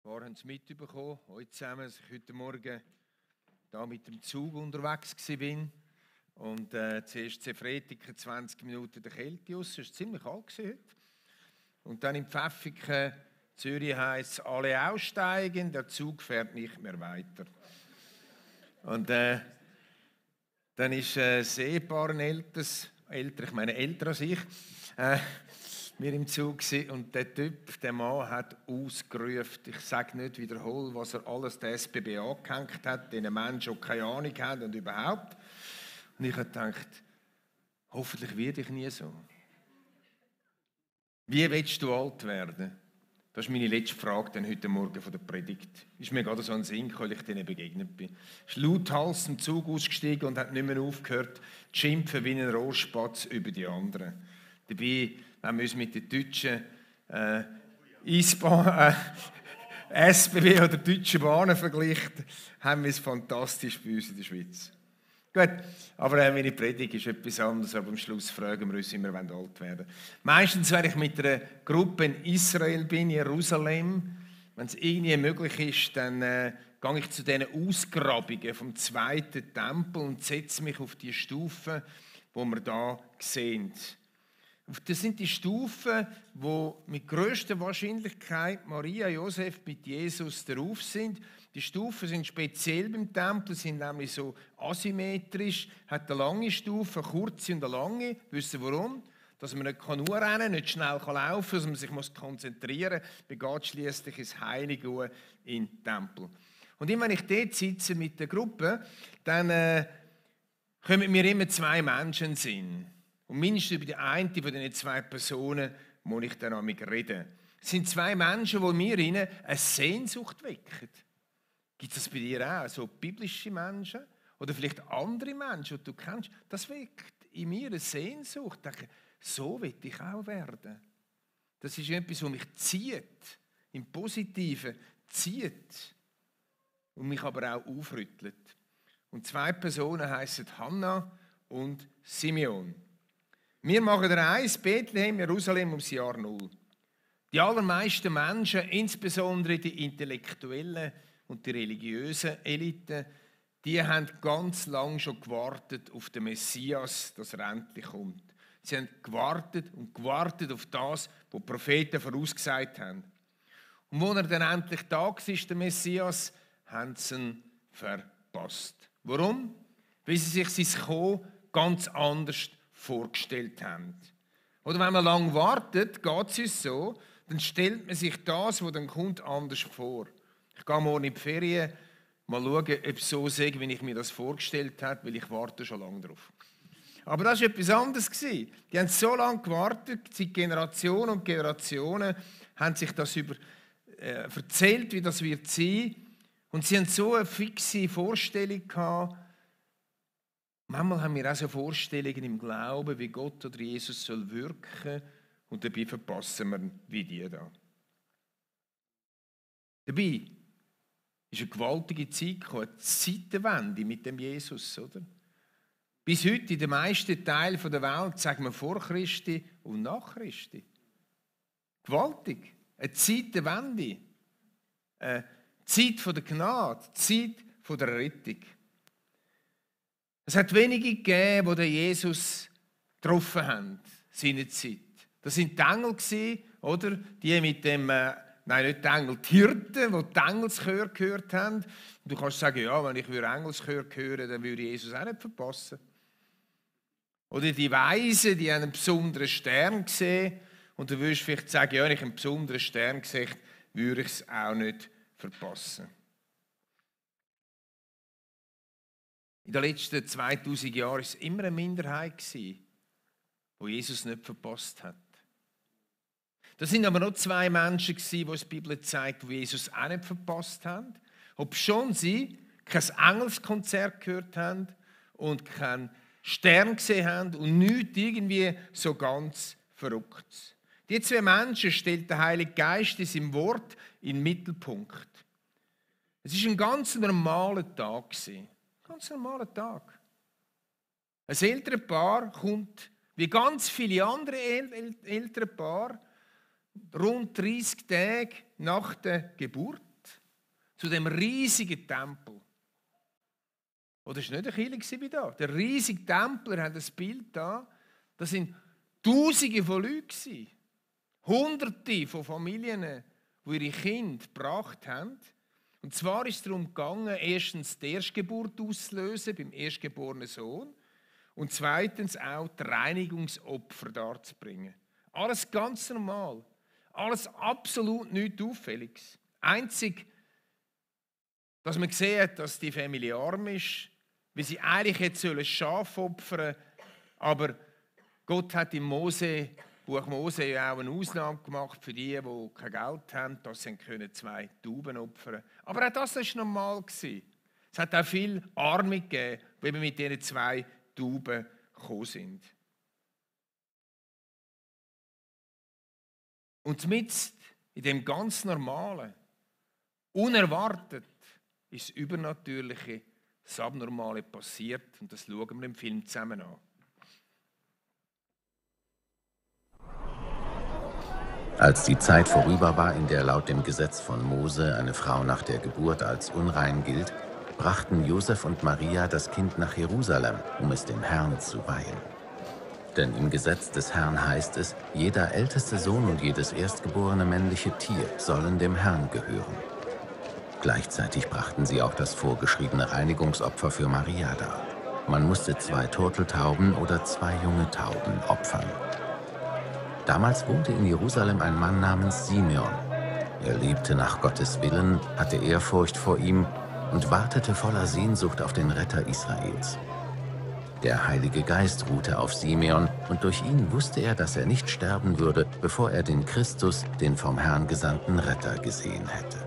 Vorher haben Sie mitbekommen, heute zusammen, dass ich heute Morgen da mit dem Zug unterwegs war. Und zuerst Zefretiken 20 Minuten der Kälte aus, es war ziemlich kalt heute. Und dann in Pfäffiken, Zürich heisst es, alle aussteigen, der Zug fährt nicht mehr weiter. Und dann ist ein Ehepaar, älter als ich, wir im Zug gewesen, und der Typ, der Mann, hat ausgerufen, ich sage nicht wiederholen, was er alles der SBB angehängt hat, denen Menschen, die keine Ahnung haben und überhaupt. Und ich habe gedacht, hoffentlich werde ich nie so. Wie willst du alt werden? Das ist meine letzte Frage dann heute Morgen von der Predigt. Ist mir gerade so ein Sinn, weil ich denen begegnet bin. Ist lauthals im Zug ausgestiegen und hat nicht mehr aufgehört, zu schimpfen wie ein Rohrspatz über die anderen. Dabei, wenn wir uns mit den deutschen SBB oder deutschen Bahnen vergleichen, haben wir es fantastisch bei uns in der Schweiz. Gut, aber meine Predigt ist etwas anderes, aber am Schluss fragen wir uns, wie wir alt werden wollen. Meistens, wenn ich mit einer Gruppe in Israel bin, in Jerusalem, wenn es irgendwie möglich ist, dann gehe ich zu diesen Ausgrabungen vom zweiten Tempel und setze mich auf die Stufen, die wir hier sehen. Das sind die Stufen, wo mit grösster Wahrscheinlichkeit Maria und Josef mit Jesus drauf sind. Die Stufen sind speziell beim Tempel, sind nämlich so asymmetrisch, hat eine lange Stufe, eine kurze und eine lange. Wissen Sie warum? Dass man nicht rennen kann, nicht schnell laufen kann, dass man sich konzentrieren muss. Man geht schliesslich ins Heilige in den Tempel. Und immer wenn ich dort sitze mit der Gruppe, dann kommen mir immer zwei Menschen in den Sinn. Und mindestens über die eine von diesen zwei Personen muss ich dann reden. Es sind zwei Menschen, die mir eine Sehnsucht wecken. Gibt es das bei dir auch? So biblische Menschen? Oder vielleicht andere Menschen, die du kennst? Das weckt in mir eine Sehnsucht. Ich denke, so will ich auch werden. Das ist etwas, was mich zieht. Im Positiven zieht. Und mich aber auch aufrüttelt. Und zwei Personen heissen Hannah und Simeon. Wir machen eine Reise, Bethlehem, Jerusalem, ums Jahr 0. Die allermeisten Menschen, insbesondere die Intellektuellen und die religiösen Eliten, die haben ganz lange schon gewartet auf den Messias, dass er endlich kommt. Sie haben gewartet und gewartet auf das, was die Propheten vorausgesagt haben. Und als er dann endlich da war, der Messias, haben sie ihn verpasst. Warum? Weil sie sich sein Kommen ganz anders vorgestellt haben. Oder wenn man lange wartet, geht es uns so, dann stellt man sich das, was dann kommt, anders vor. Ich gehe morgen in die Ferien, mal schauen, ob es so ist, wie ich mir das vorgestellt habe, weil ich warte schon lange darauf. Aber das war etwas anderes. Die haben so lange gewartet, seit Generationen und Generationen haben sich das erzählt, wie das wird sein. Und sie haben so eine fixe Vorstellung gehabt. Manchmal haben wir auch so Vorstellungen im Glauben, wie Gott oder Jesus soll wirken, und dabei verpassen wir wie die da. Dabei ist eine gewaltige Zeit gekommen, eine Zeitenwende mit dem Jesus, oder? Bis heute in den meisten Teilen der Welt sagen wir vor Christi und nach Christi. Gewaltig. Eine Zeitenwende. Eine Zeit der Gnade, Zeit der Rettung. Es hat wenige gegeben, die Jesus getroffen haben, seine Zeit. Das waren die Engel, oder? Die mit dem, nein, nicht die Engel, die Hirten, die Engelschör gehört haben. Und du kannst sagen, ja, wenn ich Engelschör hören, dann würde ich Jesus auch nicht verpassen. Oder die Weisen, die haben einen besonderen Stern gesehen. Und du würdest vielleicht sagen, ja, wenn ich einen besonderen Stern gesehen habe, würde ich es auch nicht verpassen. In den letzten 2000 Jahren war es immer eine Minderheit, die Jesus nicht verpasst hat. Das sind aber noch zwei Menschen, die die Bibel zeigt, die Jesus auch nicht verpasst haben. Obschon sie kein Engelskonzert gehört haben und keinen Stern gesehen haben und nichts irgendwie so ganz verrückt. Die zwei Menschen stellt der Heilige Geist in seinem Wort in den Mittelpunkt. Es war ein ganz normaler Tag. Ganz normaler Tag. Ein älteres Paar kommt, wie ganz viele andere ältere Paare, rund 30 Tage nach der Geburt zu dem riesigen Tempel. Oder es war nicht eine Kirche bei da. Der riesige Tempel, er hat ein Bild da. Das sind Tausende von Leuten. Hunderte von Familien, die ihre Kinder gebracht haben. Und zwar ist es darum gegangen, erstens die Erstgeburt auszulösen beim erstgeborenen Sohn und zweitens auch die Reinigungsopfer darzubringen. Alles ganz normal. Alles absolut nichts Auffälliges. Einzig, dass man gesehen hat, dass die Familie arm ist, weil sie eigentlich jetzt ein Schaf opfern sollen, aber Gott hat im Buch Mose ja auch eine Ausnahme gemacht für die kein Geld haben, dass sie 2 Tauben opfern können. Aber auch das war normal. Es hat auch viel Arme gegeben, die mit diesen 2 Tauben gekommen sind. Und mitten in dem ganz Normalen, unerwartet, ist das Übernatürliche, das Abnormale passiert. Und das schauen wir im Film zusammen an. Als die Zeit vorüber war, in der laut dem Gesetz von Mose eine Frau nach der Geburt als unrein gilt, brachten Josef und Maria das Kind nach Jerusalem, um es dem Herrn zu weihen. Denn im Gesetz des Herrn heißt es, jeder älteste Sohn und jedes erstgeborene männliche Tier sollen dem Herrn gehören. Gleichzeitig brachten sie auch das vorgeschriebene Reinigungsopfer für Maria dar. Man musste 2 Turteltauben oder 2 junge Tauben opfern. Damals wohnte in Jerusalem ein Mann namens Simeon. Er lebte nach Gottes Willen, hatte Ehrfurcht vor ihm und wartete voller Sehnsucht auf den Retter Israels. Der Heilige Geist ruhte auf Simeon und durch ihn wusste er, dass er nicht sterben würde, bevor er den Christus, den vom Herrn gesandten Retter, gesehen hätte.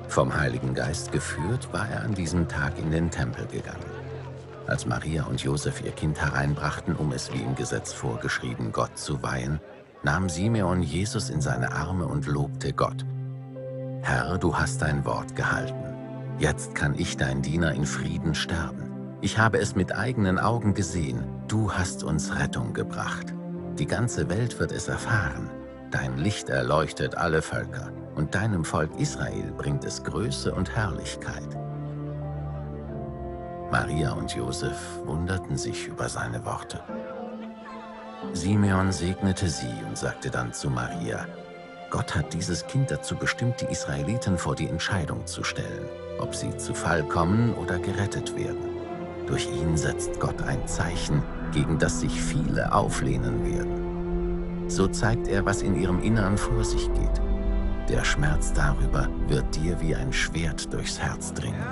Vom Heiligen Geist geführt, war er an diesem Tag in den Tempel gegangen. Als Maria und Josef ihr Kind hereinbrachten, um es wie im Gesetz vorgeschrieben Gott zu weihen, nahm Simeon Jesus in seine Arme und lobte Gott. Herr, du hast dein Wort gehalten. Jetzt kann ich, dein Diener, in Frieden sterben. Ich habe es mit eigenen Augen gesehen. Du hast uns Rettung gebracht. Die ganze Welt wird es erfahren. Dein Licht erleuchtet alle Völker, und deinem Volk Israel bringt es Größe und Herrlichkeit. Maria und Josef wunderten sich über seine Worte. Simeon segnete sie und sagte dann zu Maria, Gott hat dieses Kind dazu bestimmt, die Israeliten vor die Entscheidung zu stellen, ob sie zu Fall kommen oder gerettet werden. Durch ihn setzt Gott ein Zeichen, gegen das sich viele auflehnen werden. So zeigt er, was in ihrem Innern vor sich geht. Der Schmerz darüber wird dir wie ein Schwert durchs Herz dringen.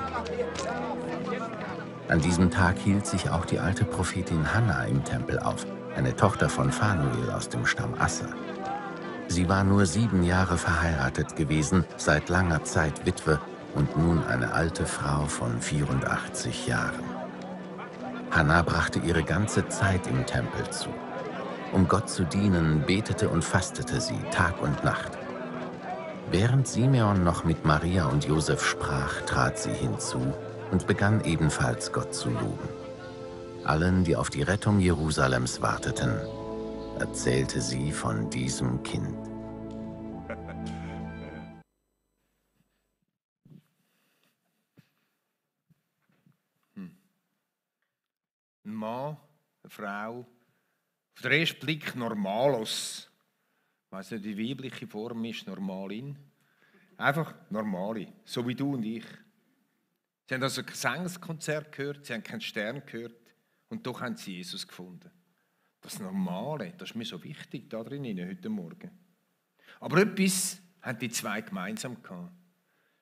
An diesem Tag hielt sich auch die alte Prophetin Hannah im Tempel auf, eine Tochter von Phanuel aus dem Stamm Asser. Sie war nur 7 Jahre verheiratet gewesen, seit langer Zeit Witwe und nun eine alte Frau von 84 Jahren. Hannah brachte ihre ganze Zeit im Tempel zu. Um Gott zu dienen, betete und fastete sie Tag und Nacht. Während Simeon noch mit Maria und Josef sprach, trat sie hinzu und begann ebenfalls Gott zu loben. Allen, die auf die Rettung Jerusalems warteten, erzählte sie von diesem Kind. Ein Mann, eine Frau, auf den ersten Blick normalos. Ich weiss nicht, die weibliche Form ist normalin. Einfach normale, so wie du und ich. Sie haben also kein Gesangskonzert gehört, sie haben keinen Stern gehört und doch haben sie Jesus gefunden. Das Normale, das ist mir so wichtig da drin heute Morgen. Aber etwas haben die 2 gemeinsam gehabt.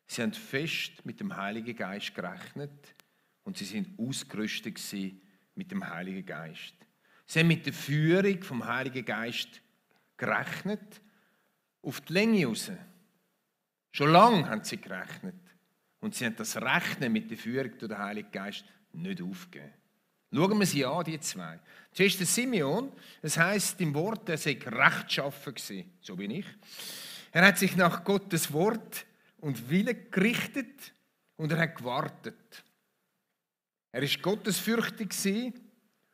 Sie haben fest mit dem Heiligen Geist gerechnet und sie sind ausgerüstet gewesen mit dem Heiligen Geist. Sie haben mit der Führung vom Heiligen Geist gerechnet, auf die Länge raus. Schon lange haben sie gerechnet. Und sie haben das Rechnen mit der Führung durch den Heiligen Geist nicht aufgegeben. Schauen wir sie an, die 2. Zuerst der Simeon, es heisst im Wort, er sei rechtschaffen gewesen, so bin ich. Er hat sich nach Gottes Wort und Wille gerichtet und er hat gewartet. Er war gottesfürchtig gewesen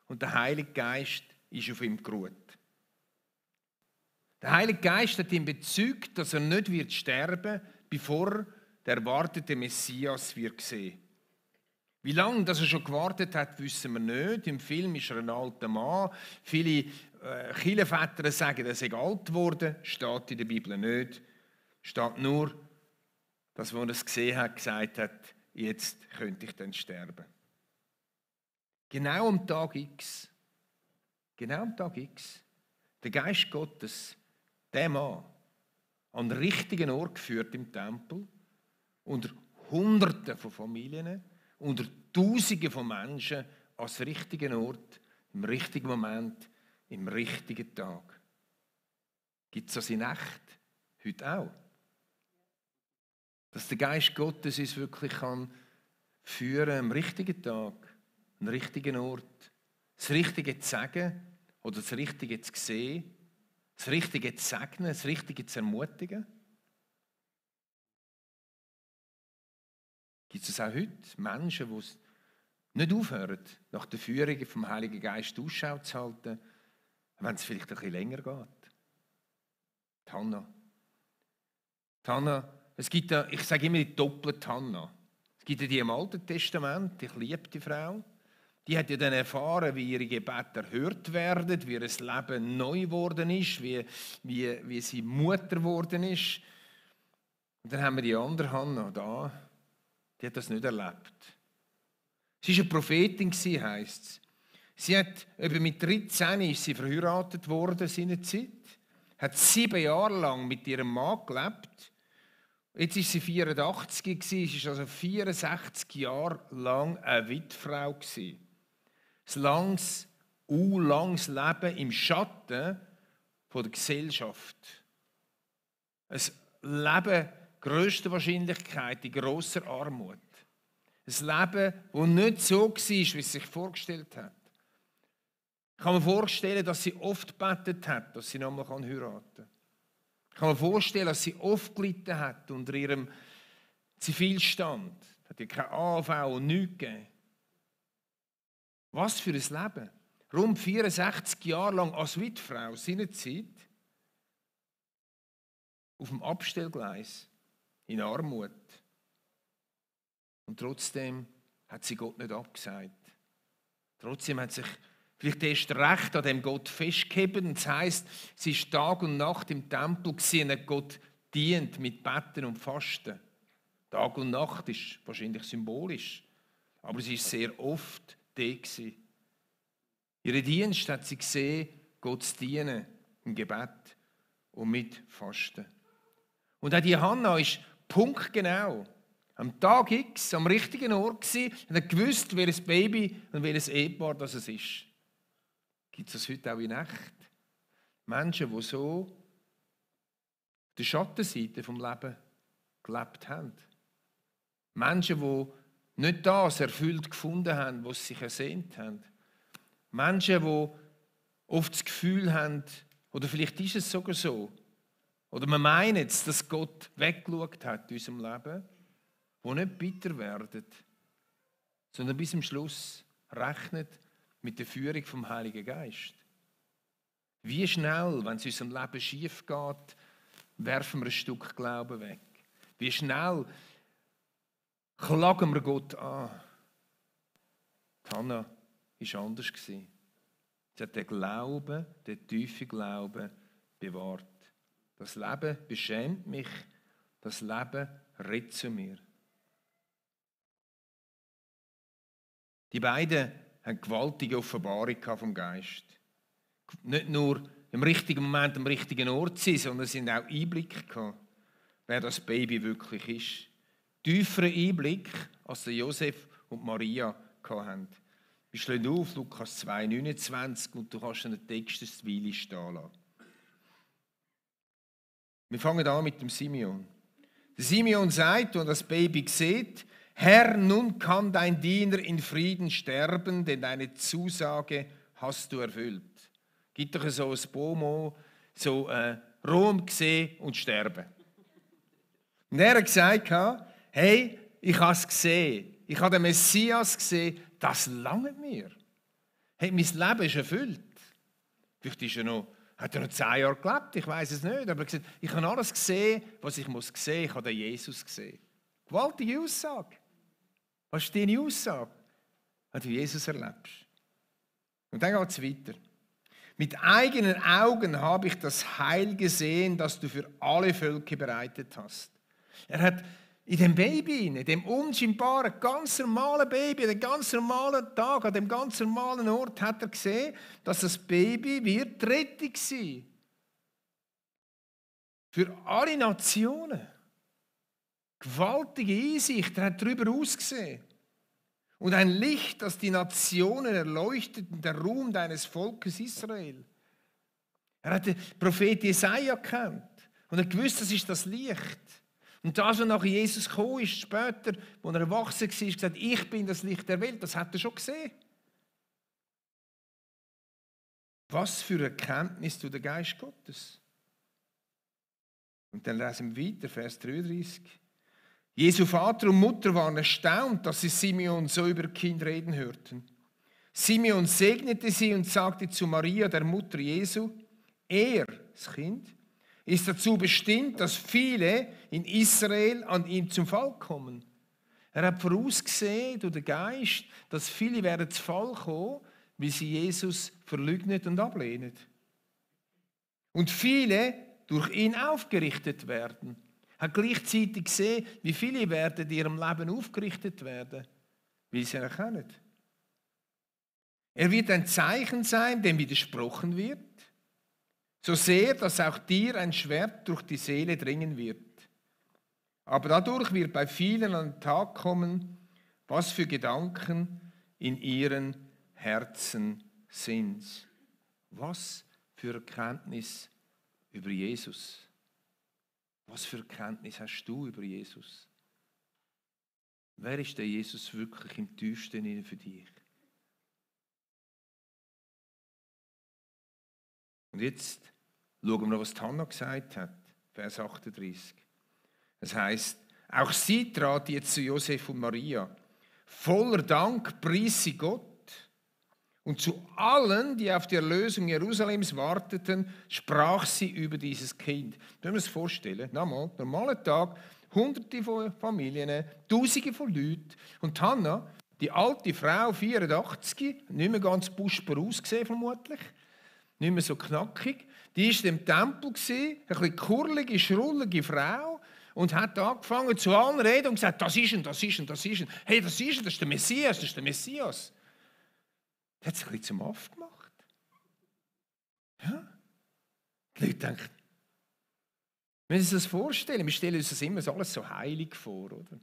und der Heilige Geist ist auf ihm geruht. Der Heilige Geist hat ihn bezeugt, dass er nicht wird sterben, bevor der erwartete Messias wird sehen. Wie lange dass er schon gewartet hat, wissen wir nicht. Im Film ist er ein alter Mann. Viele Kirchenväter sagen, er sei alt geworden. Steht in der Bibel nicht. Steht nur, dass, als er es gesehen hat, gesagt hat, jetzt könnte ich dann sterben. Genau am Tag X. Genau am Tag X. Der Geist Gottes, der Mann, an den richtigen Ort geführt im Tempel, unter Hunderten von Familien, unter Tausenden von Menschen, an den richtigen Ort, im richtigen Moment, im richtigen Tag. Gibt es das in echt? Heute auch. Dass der Geist Gottes uns wirklich kann führen, am richtigen Tag, am richtigen Ort, das Richtige zu sagen oder das Richtige zu sehen, das Richtige zu segnen, das Richtige zu ermutigen. Gibt es auch heute Menschen, die es nicht aufhören, nach der Führung vom Heiligen Geist Ausschau zu halten, wenn es vielleicht ein bisschen länger geht? Die Hannah, es gibt ja, ich sage immer die doppelte Hannah. Es gibt ja die im Alten Testament, ich liebe die Frau. Die hat ja dann erfahren, wie ihre Gebete erhört werden, wie ihr Leben neu geworden ist, wie sie Mutter geworden ist. Und dann haben wir die andere Hannah da, die hat das nicht erlebt. Sie war eine Prophetin, heisst es. Sie hat mit 13 ist sie verheiratet worden seinerzeit, hat 7 Jahre lang mit ihrem Mann gelebt. Jetzt ist sie 84 gewesen, sie war also 64 Jahre lang eine Witfrau gewesen. Ein langes Leben im Schatten von der Gesellschaft. Ein Leben grösster Wahrscheinlichkeit in grosser Armut. Ein Leben, das nicht so war, wie sie sich vorgestellt hat. Ich kann mir vorstellen, dass sie oft gebetet hat, dass sie nochmal heiraten kann. Ich kann mir vorstellen, dass sie oft gelitten hat unter ihrem Zivilstand. Es hat ja keine AV und nichts gegeben. Was für ein Leben. Rund 64 Jahre lang als Witfrau seinerzeit auf dem Abstellgleis in Armut. Und trotzdem hat sie Gott nicht abgesagt. Trotzdem hat sich vielleicht erst recht an dem Gott festgehalten. Das heisst, sie ist Tag und Nacht im Tempel und hat Gott dient mit Betten und Fasten. Tag und Nacht ist wahrscheinlich symbolisch, aber sie ist sehr oft da gewesen. Ihre Dienst hat sie gesehen, Gott zu dienen im Gebet und mit Fasten. Und auch die Hannah ist punktgenau am Tag X am richtigen Ort gewesen und hat gewusst, welches Baby und welches Ehepaar das es ist. Gibt es das heute auch in echt? Menschen, die so die Schattenseite vom Leben gelebt haben. Menschen, die nicht das erfüllt gefunden haben, was sie sich ersehnt haben. Menschen, die oft das Gefühl haben, oder vielleicht ist es sogar so, oder wir meinen jetzt, dass Gott weggeschaut hat in unserem Leben, die nicht bitter werden, sondern bis zum Schluss rechnet mit der Führung vom Heiligen Geist. Wie schnell, wenn es in unserem Leben schief geht, werfen wir ein Stück Glauben weg. Wie schnell klagen wir Gott an. Die Hannah war anders. Sie hat den Glauben, den tiefen Glauben bewahrt. Das Leben beschämt mich, das Leben redet zu mir. Die beiden haben gewaltige Offenbarung vom Geist. Nicht nur im richtigen Moment am richtigen Ort sein, sondern sie haben auch Einblick gehabt, wer das Baby wirklich ist. Tieferen Einblick, als der Josef und Maria hatten. Wir schlagen auf, Lukas 2,29 und du kannst einen Text des Weile stehen lassen. Wir fangen an mit dem Simeon. Der Simeon sagt, und das Baby sieht, Herr, nun kann dein Diener in Frieden sterben, denn deine Zusage hast du erfüllt. Gibt doch so ein Bomo, so Rom sehen und sterben. Und er hat gesagt, hey, ich habe es gesehen, ich habe den Messias gesehen, das langt mir. Hey, mein Leben ist erfüllt. Vielleicht ist hat er noch 10 Jahre gelebt, ich weiß es nicht, aber er hat gesagt, ich habe alles gesehen, was ich muss sehen, ich habe den Jesus gesehen. Gewaltige Aussage. Was ist deine Aussage, wenn du Jesus erlebst? Und dann geht es weiter. Mit eigenen Augen habe ich das Heil gesehen, das du für alle Völker bereitet hast. Er hat in dem Baby, in dem unscheinbaren, ganz normalen Baby, an dem ganz normalen Tag, an dem ganz normalen Ort, hat er gesehen, dass das Baby wird die Rettung sein. Für alle Nationen. Gewaltige Einsicht, er hat darüber ausgesehen. Und ein Licht, das die Nationen erleuchtet, der Ruhm deines Volkes Israel. Er hat den Prophet Jesaja gekannt und er gewusst, das ist das Licht. Und das, was nach Jesus gekommen ist, später, als er erwachsen war, gesagt, ich bin das Licht der Welt, das hat er schon gesehen. Was für eine Erkenntnis zu der Geist Gottes. Und dann lesen wir weiter, Vers 33. Jesu Vater und Mutter waren erstaunt, dass sie Simeon so über Kind reden hörten. Simeon segnete sie und sagte zu Maria, der Mutter Jesu, er, das Kind, ist dazu bestimmt, dass viele in Israel an ihm zum Fall kommen. Er hat vorausgesehen durch den Geist, dass viele werden zu Fall kommen, weil sie Jesus verleugnen und ablehnen. Und viele durch ihn aufgerichtet werden. Er hat gleichzeitig gesehen, wie viele werden in ihrem Leben aufgerichtet werden, weil sie ihn erkennen. Er wird ein Zeichen sein, dem widersprochen wird, so sehr, dass auch dir ein Schwert durch die Seele dringen wird. Aber dadurch wird bei vielen an den Tag kommen, was für Gedanken in ihren Herzen sind. Was für Erkenntnis über Jesus. Was für Erkenntnis hast du über Jesus? Wer ist der Jesus wirklich im tiefsten für dich? Und jetzt schauen wir noch, was Hannah gesagt hat. Vers 38. Es heißt, auch sie trat jetzt zu Josef und Maria. Voller Dank pries sie Gott. Und zu allen, die auf die Erlösung Jerusalems warteten, sprach sie über dieses Kind. Können wir uns vorstellen? Nochmal, normaler Tag, Hunderte von Familien, Tausende von Leuten. Und Hannah, die alte Frau, 84, nicht mehr ganz buschbar ausgesehen vermutlich, nicht mehr so knackig, die war im Tempel, eine bisschen kurlige, schrullige Frau und hat angefangen zu allen reden und gesagt, das ist ihn, das ist ihn, das ist ihn. Hey, das ist ihn, das ist der Messias, das ist der Messias. Die hat es ein bisschen zum Aff gemacht. Ja? Die Leute denken, wenn Sie sich das vorstellen, wir stellen uns das immer alles so heilig vor, oder?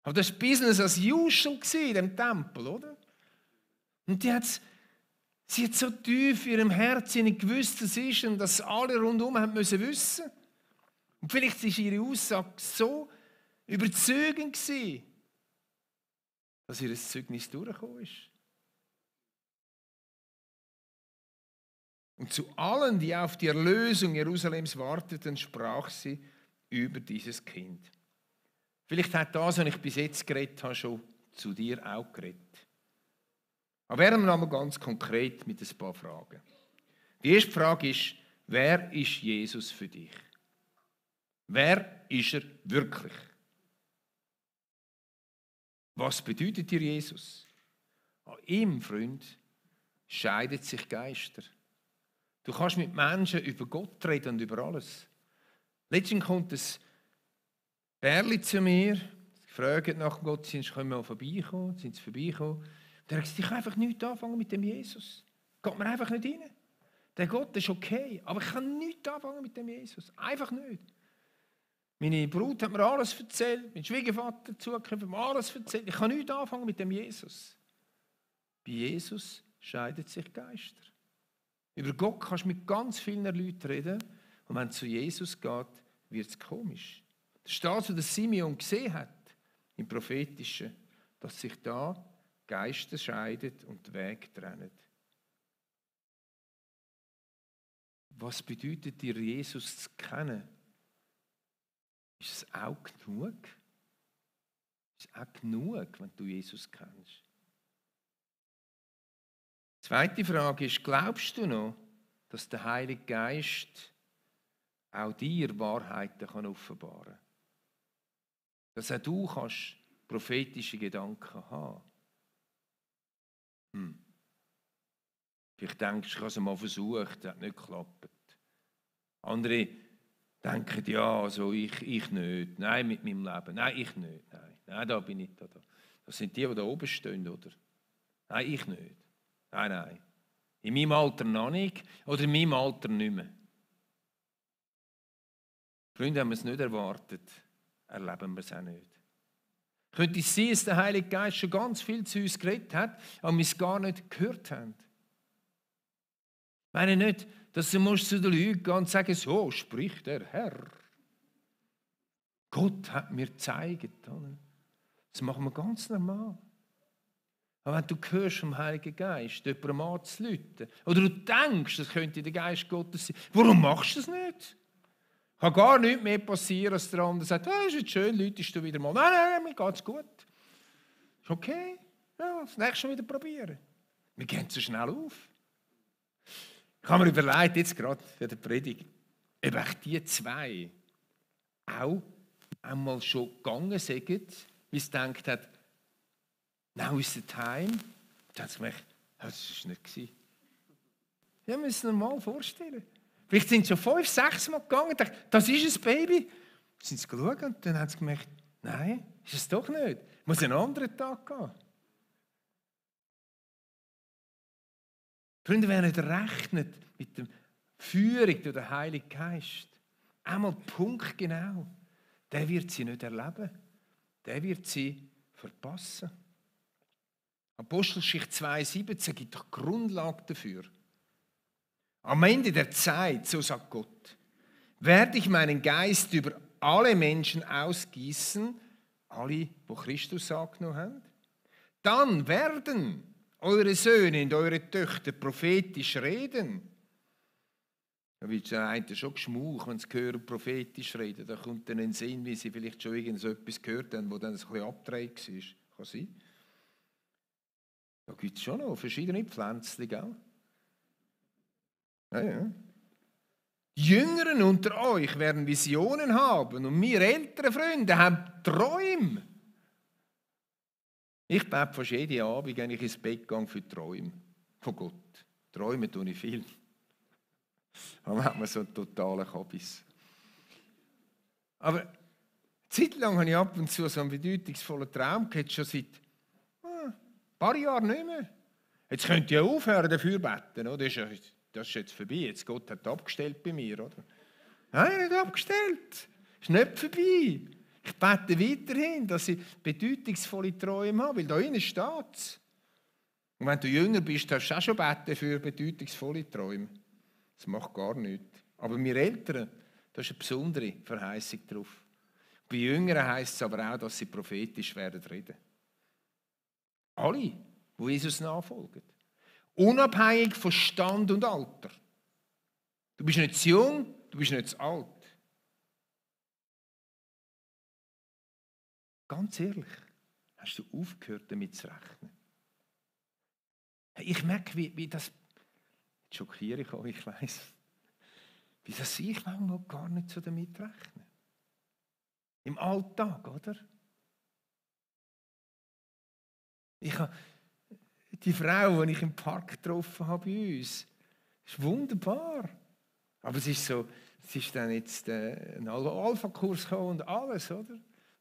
Aber das war Business as usual in diesem Tempel, oder? Und sie hat so tief in ihrem Herzen gewusst, was es ist und dass alle rundherum haben müssen wissen. Und vielleicht war ihre Aussage so überzeugend gewesen, dass ihr Zeugnis durchgekommen ist. Und zu allen, die auf die Erlösung Jerusalems warteten, sprach sie über dieses Kind. Vielleicht hat das, was ich bis jetzt geredet habe, schon zu dir auch geredet. Aber werden wir einmal ganz konkret mit ein paar Fragen. Die erste Frage ist, wer ist Jesus für dich? Wer ist er wirklich? Was bedeutet dir Jesus? An ihm, Freund, scheiden sich Geister. Du kannst mit Menschen über Gott reden und über alles. Letztens kommt ein Bärli zu mir, fragt nach dem Gottesdienst, können wir mal vorbeikommen? Sind sie vorbeikommen? Der hat gesagt, ich kann einfach nichts anfangen mit dem Jesus. Geht mir einfach nicht rein. Der Gott ist okay, aber ich kann nichts anfangen mit dem Jesus. Einfach nicht. Meine Brut hat mir alles erzählt, mein Schwiegervater zugehört, hat mir alles erzählt. Ich kann nichts anfangen mit dem Jesus. Bei Jesus scheiden sich Geister. Über Gott kannst du mit ganz vielen Leuten reden und wenn es zu Jesus geht, wird es komisch. Das ist das, was der Simeon gesehen hat, im Prophetischen, dass sich da Geister scheiden und den Weg trennen. Was bedeutet dir, Jesus zu kennen? Ist es auch genug? Ist es auch genug, wenn du Jesus kennst? Die zweite Frage ist, glaubst du noch, dass der Heilige Geist auch dir Wahrheiten offenbaren kann? Dass auch du kannst prophetische Gedanken haben. Vielleicht denkst du, ich habe es mal versucht, das hat nicht geklappt. Andere denken, ja, also ich nicht. Nein, mit meinem Leben. Nein, ich nicht. Nein, da bin ich. Da. Das sind die da oben stehen, oder? Nein, ich nicht. Nein. In meinem Alter noch nicht oder in meinem Alter nicht mehr. Freunde, haben wir es nicht erwartet, erleben wir es auch nicht. Könnte es sein, dass der Heilige Geist schon ganz viel zu uns geredet hat, aber wir es gar nicht gehört haben? Ich meine nicht, dass du zu den Leuten gehen und sagen, so spricht der Herr. Gott hat mir gezeigt. Das machen wir ganz normal. Aber wenn du hörst vom Heiligen Geist, jemandem anzurufen, oder du denkst, das könnte der Geist Gottes sein, warum machst du das nicht? Kann gar nichts mehr passieren, als der andere sagt, ist jetzt schön, läutest du wieder mal. Nein, mir geht's gut. Ist okay. Ja, das nächste Mal wieder probieren. Wir gehen so schnell auf. Ich habe mir überlegt, jetzt gerade für die Predigt, ob ich die zwei auch einmal schon gegangen sind, wie sie gedacht hat, now is the time. Dann haben sie gemerkt, das war nicht. Ja, wir müssen uns mal vorstellen. Vielleicht sind sie schon 5, 6 Mal gegangen und dachten, das ist ein Baby. Dann sind sie geschaut und dann haben sie gemerkt, nein, ist es doch nicht. Muss einen anderen Tag gehen. Freunde, wer nicht rechnet mit der Führung durch den Heiligen Geist, einmal punktgenau, der wird sie nicht erleben. Der wird sie verpassen. Apostelgeschichte 2,17 gibt doch Grundlage dafür. Am Ende der Zeit, so sagt Gott, werde ich meinen Geist über alle Menschen ausgießen, alle, die Christus angenommen haben. Dann werden eure Söhne und eure Töchter prophetisch reden. Da wird der eine schon geschmaucht, wenn sie hören, prophetisch reden. Da kommt dann in den Sinn, wie sie vielleicht schon irgend so etwas gehört haben, wo dann ein bisschen abgedreht war. Kann sein. Da gibt es schon noch verschiedene Pflänzchen, gell? Ja. Die Jüngeren unter euch werden Visionen haben und wir älteren Freunde haben Träume. Ich bete fast jeden Abend, wenn ich ins Bett gehe, für Träume von Gott. Träume tue ich viel. Aber hat man so einen totalen Kabis. Aber eine Zeit lang habe ich ab und zu so einen bedeutungsvollen Traum gehabt, schon seit ein paar Jahren nicht mehr. Jetzt könnt ihr ja aufhören, dafür beten, oder? Das ist jetzt vorbei. Jetzt Gott hat abgestellt bei mir, oder? Nein, nicht abgestellt. Ist nicht vorbei. Ich bete weiterhin, dass ich bedeutungsvolle Träume habe, weil da innen steht es. Und wenn du jünger bist, darfst du auch schon beten für bedeutungsvolle Träume. Das macht gar nichts. Aber wir Eltern, da ist eine besondere Verheißung drauf. Bei Jüngeren heisst es aber auch, dass sie prophetisch werden reden. Alle, die Jesus nachfolgen. Unabhängig von Stand und Alter. Du bist nicht zu jung, du bist nicht zu alt. Ganz ehrlich, hast du aufgehört, damit zu rechnen? Ich merke, wie das... Jetzt schockiere ich euch, ich weiss. Wie das ich manchmal gar nicht so damit rechne. Im Alltag, oder? Ich habe die Frau, die ich im Park getroffen habe bei uns, ist wunderbar. Aber es ist dann jetzt ein Alpha-Kurs gekommen und alles, oder?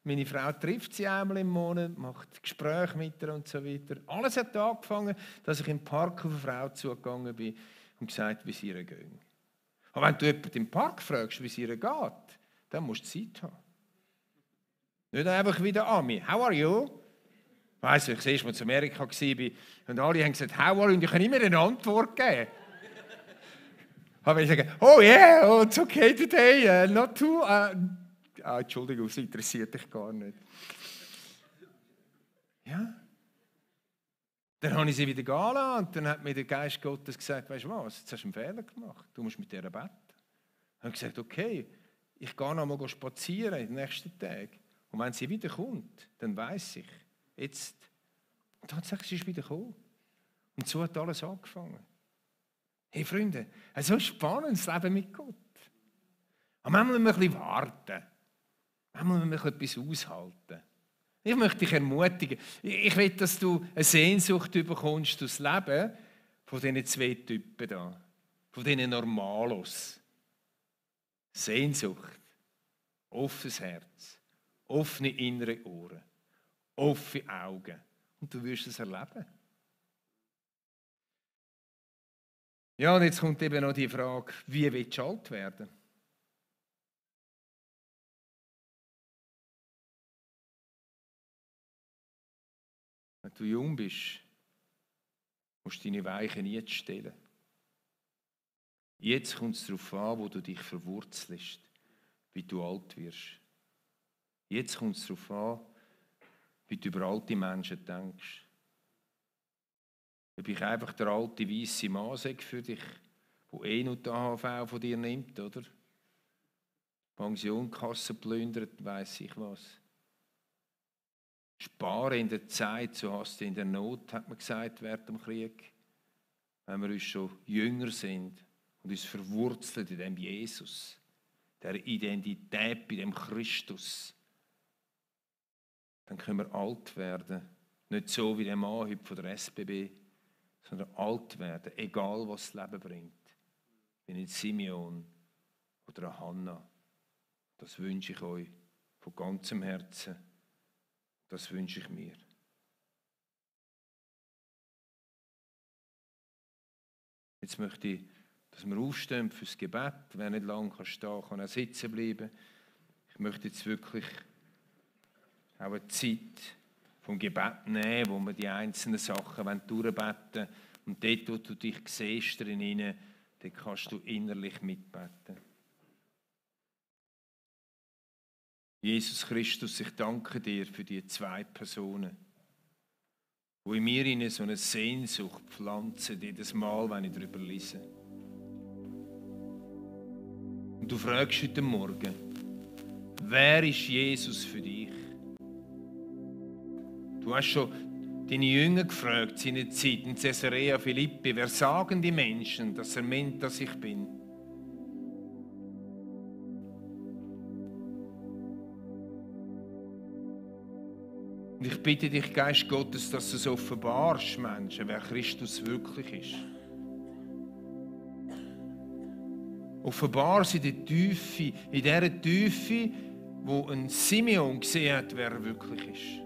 Meine Frau trifft sie einmal im Monat, macht Gespräche mit ihr und so weiter. Alles hat angefangen, dass ich im Park auf eine Frau zugegangen bin und gesagt, wie es ihr geht. Aber wenn du jemanden im Park fragst, wie es ihr geht, dann musst du Zeit haben. Nicht einfach wieder Ami. How are you? Weißt du, ich sehe, als ich in Amerika war und alle haben gesagt, how are you? Und ich kann immer eine Antwort geben. Aber ich sage, oh yeah, oh, it's okay today, not too... Entschuldigung, das interessiert dich gar nicht. Ja. Dann habe ich sie wieder gehen lassen und dann hat mir der Geist Gottes gesagt, weißt du was, jetzt hast du einen Fehler gemacht, du musst mit ihr beten. Dann habe ich gesagt, okay, ich gehe noch mal spazieren in den nächsten Tagen. Und wenn sie wiederkommt, dann weiss ich, jetzt, tatsächlich, sie ist wieder gekommen. Und so hat alles angefangen. Hey Freunde, so spannend das Leben mit Gott. Aber manchmal müssen wir ein bisschen warten. Manchmal muss man etwas aushalten. Ich möchte dich ermutigen. Ich will, dass du eine Sehnsucht bekommst durchs Leben von diesen zwei Typen da. Von diesen Normalos. Sehnsucht. Offenes Herz. Offene innere Ohren. Offene Augen. Und du wirst es erleben. Ja, und jetzt kommt eben noch die Frage, wie willst du alt werden? Wenn du jung bist, musst du deine Weichen jetzt stellen. Jetzt kommt es darauf an, wo du dich verwurzelst, wie du alt wirst. Jetzt kommt es darauf an, wie du über alte Menschen denkst. Ob ich einfach der alte weisse Mann sage für dich, der eh noch die AHV von dir nimmt, oder? Pensionkasse plündert, weiss ich was. Sparen in der Zeit, so hast du in der Not, hat man gesagt, während dem Krieg. Wenn wir uns schon jünger sind und uns verwurzelt in dem Jesus, der Identität bei dem Christus, dann können wir alt werden. Nicht so wie der Mann heute von der SBB, sondern alt werden, egal was das Leben bringt. Wie ein Simeon oder eine Hannah. Das wünsche ich euch von ganzem Herzen. Das wünsche ich mir. Jetzt möchte ich, dass wir aufstehen fürs Gebet. Wer nicht lange stehen kann, kann auch sitzen bleiben. Ich möchte jetzt wirklich auch eine Zeit vom Gebet nehmen, wo wir die einzelnen Sachen durchbeten wollen. Und dort, wo du dich siehst, drin, dort kannst du innerlich mitbeten. Jesus Christus, ich danke dir für die zwei Personen, die in mir so eine Sehnsucht pflanzen, jedes Mal, wenn ich darüber lese. Und du fragst heute Morgen, wer ist Jesus für dich? Du hast schon deine Jünger gefragt, seine Zeit in Caesarea Philippi, wer sagen die Menschen, dass er meint, dass ich bin? Und ich bitte dich, Geist Gottes, dass du es offenbarst, Menschen, wer Christus wirklich ist. Offenbar sie in der Tiefe, in dieser Tiefe, wo ein Simeon gesehen hat, wer er wirklich ist.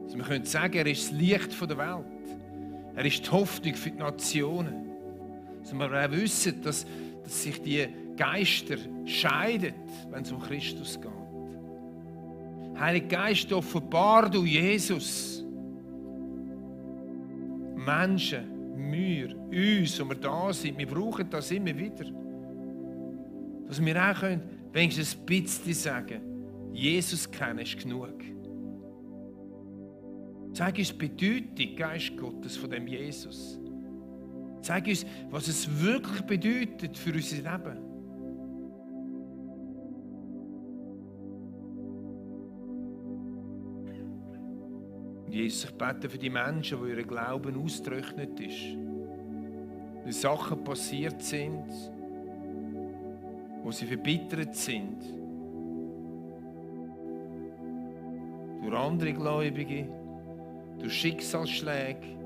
Also wir können sagen, er ist das Licht der Welt. Er ist die Hoffnung für die Nationen. Also wir auch wissen, dass sich die Geister scheiden, wenn es um Christus geht. Heiliger Geist, offenbar du Jesus. Menschen, wir, uns, wo wir da sind, wir brauchen das immer wieder. Dass wir auch können, wenigstens ein bisschen sagen, Jesus kennen ist genug. Zeig uns die Bedeutung, Geist Gottes, von dem Jesus. Zeig uns, was es wirklich bedeutet für unser Leben. Jesus, ich bete für die Menschen, wo ihr Glauben ausgetrocknet ist. Weil Sachen passiert sind, wo sie verbittert sind. Durch andere Gläubige, durch Schicksalsschläge,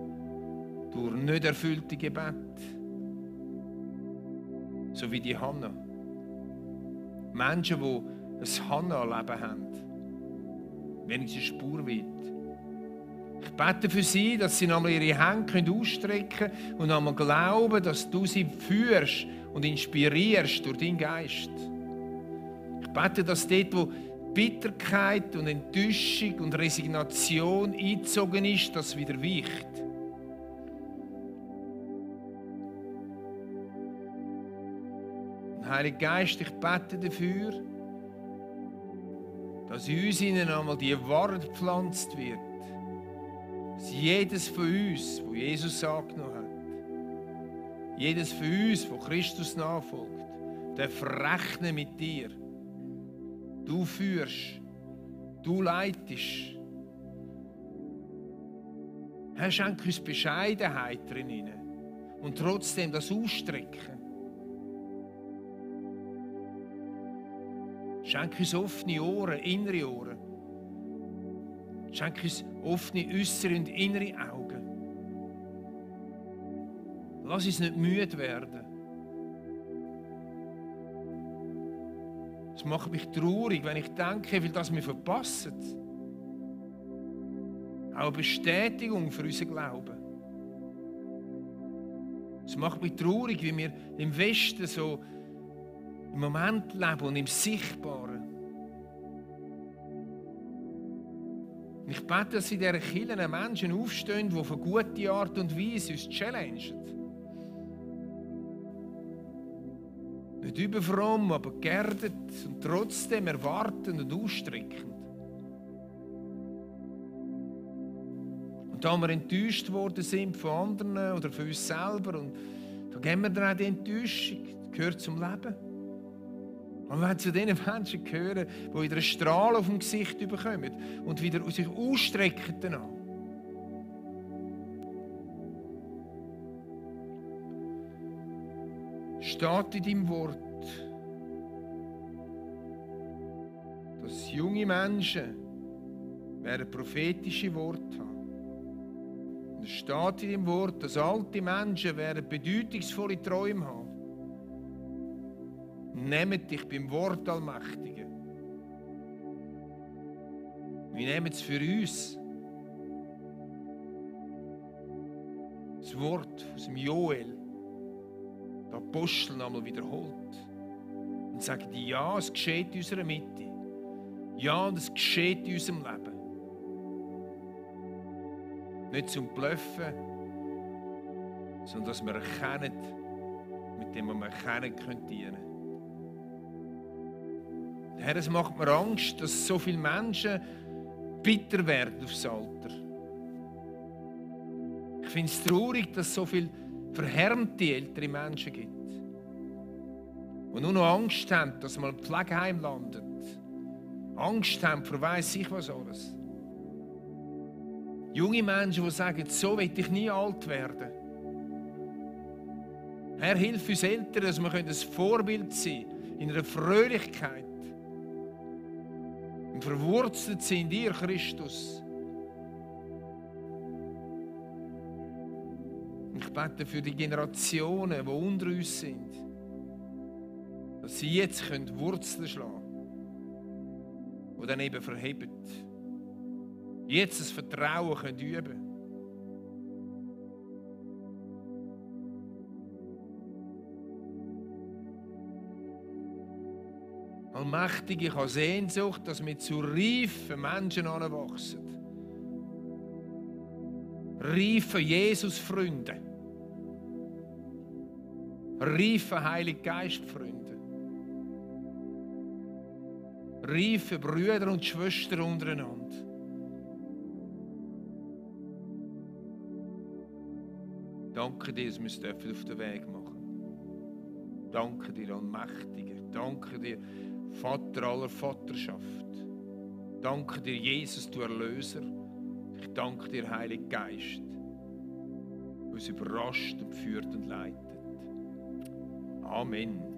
durch nicht erfüllte Gebete. So wie die Hannah. Menschen, die ein Hannah-Leben haben, wenigstens Spur weit. Ich bete für sie, dass sie nochmal ihre Hände ausstrecken können und nochmal glauben, dass du sie führst und inspirierst durch deinen Geist. Ich bete, dass dort, wo Bitterkeit und Enttäuschung und Resignation eingezogen ist, das wieder weicht. Heiliger Geist, ich bete dafür, dass in uns einmal die Wahrheit gepflanzt wird. Dass jedes von uns, wo Jesus angenommen hat, jedes von uns, wo Christus nachfolgt, darf rechnen mit dir. Du führst, du leitest. Herr, schenk uns Bescheidenheit drin und trotzdem das Ausstrecken. Schenk uns offene Ohren, innere Ohren. Schenk uns offene äußere und innere Augen. Lass uns nicht müde werden. Es macht mich traurig, wenn ich denke, wie viel das wir verpassen. Auch eine Bestätigung für unseren Glauben. Es macht mich traurig, wie wir im Westen so im Moment leben und im Sichtbaren. Ich bete, dass in dieser Kirche Menschen aufstehen, die auf eine gute Art und Weise uns challengen. Nicht überfromm, aber geerdet und trotzdem erwartend und ausstreckend. Und da wir enttäuscht worden sind von anderen oder von uns selber, und da geben wir dann auch die Enttäuschung, das gehört zum Leben. Und wenn zu den Menschen gehören, die wieder einen Strahl auf dem Gesicht bekommen und wieder sich ausstrecken danach. Steht in deinem Wort, dass junge Menschen werden prophetische Worte haben. Und es steht in deinem Wort, dass alte Menschen werden bedeutungsvolle Träume haben. Nehmt dich beim Wort Allmächtigen. Wir nehmen es für uns. Das Wort aus dem Joel, der Apostel, nochmal wiederholt. Und sagt, ja, es geschieht in unserer Mitte. Ja, und es geschieht in unserem Leben. Nicht zum Bluffen, sondern dass wir erkennen, mit dem wir erkennen können dienen. Herr, es macht mir Angst, dass so viele Menschen bitter werden aufs Alter. Ich finde es traurig, dass es so viele verhärmte ältere Menschen gibt, die nur noch Angst haben, dass man im Pflegeheim landet. Angst haben vor weiss ich was alles. Junge Menschen, die sagen, so will ich nie alt werden. Herr, hilf uns Eltern, dass wir ein Vorbild sein können, in einer Fröhlichkeit, im verwurzelt sind in dir, Christus. Ich bete für die Generationen, die unter uns sind, dass sie jetzt Wurzeln schlagen können, die dann eben verheben. Jetzt das Vertrauen üben können. Allmächtig, ich habe Sehnsucht, dass wir zu reifen Menschen heranwachsen. Reife Jesus-Freunde. Reife Heilige Geist-Freunde. Reife Brüder und Schwestern untereinander. Danke dir, dass wir es auf den Weg machen. Danke dir, Allmächtiger. Danke dir, Vater aller Vaterschaft. Danke dir, Jesus, du Erlöser. Ich danke dir, Heiliger Geist, der uns überrascht und führt und leitet. Amen.